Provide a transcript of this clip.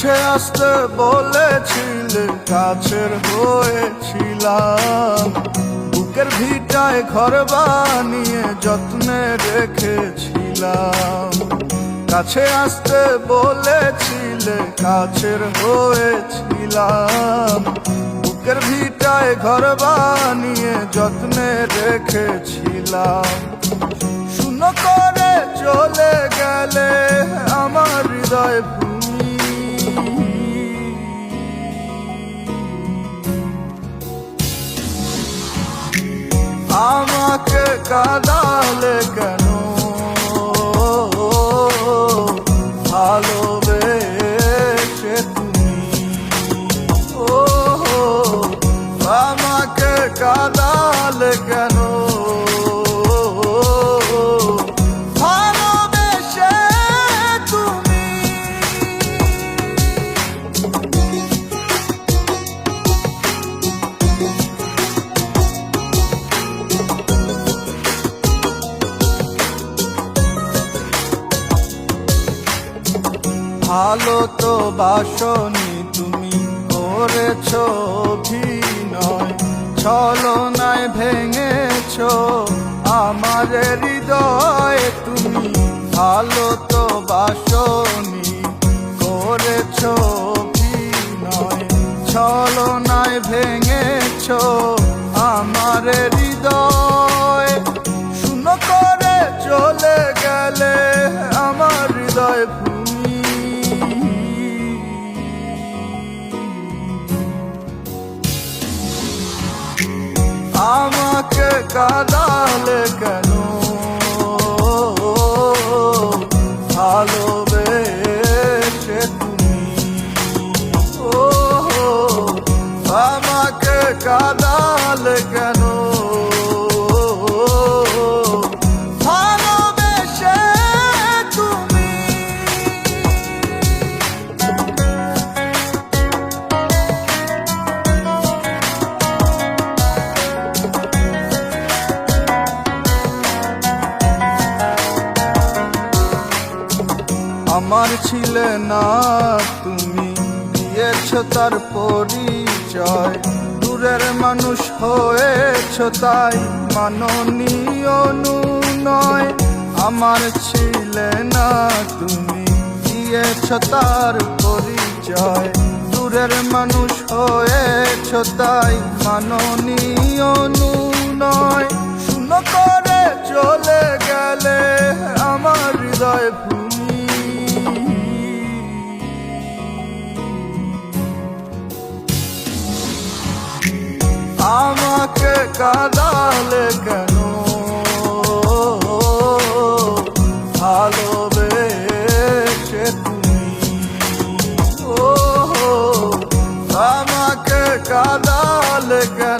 কাছে আসতে বলেছিলে, কাছের হয়েছিলাম। বুকের ভিটায় ঘর বানিয়ে যত্নে রেখেছিলাম। কাছে আসতে বলেছিলে, কাছের হয়েছিলাম। বুকের ভিটায় ঘর বানিয়ে যত্নে রেখেছিলাম। শুনো করে চলে গেলে আমার হৃদয় ভূমি। আমাকে কাঁদালে কেন? ভালোবেসে তুমি আমাকে কাঁদালে কেন? ভালোবেসে তুমি ভালো তো বাসনি, তুমি করেছ অভিনয়। ছলনায় ভেঙেছ আমার হৃদয়। তুমি ভালো তো বাসনি, করেছ অভিনয়। ছলনায় ভেঙেছ আমার হৃদয়। শুনো করে চলে গেলে আমার হৃদয় ভূমি। আমাকে কাঁদালে কেন? ভালোবেসে তুমি আমাকে কাঁদালে কেন? ভালোবেসে তুমি আমার ছিলে না, তুমি দিয়েছ তার পরিচয়। দূরের মানুষ হয়েছ তাই মাননীয় নয়। আমার ছিলে না, তুমি দিয়েছ তার পরিচয়। দূরের মানুষ হয়েছ তাই মাননীয় নয়। শুনো করে চলে গেলে আমার হৃদয় ভূমি। আমাকে কাঁদালে কেন? ভালোবেসে তুমি আমাকে কাঁদালে কেন?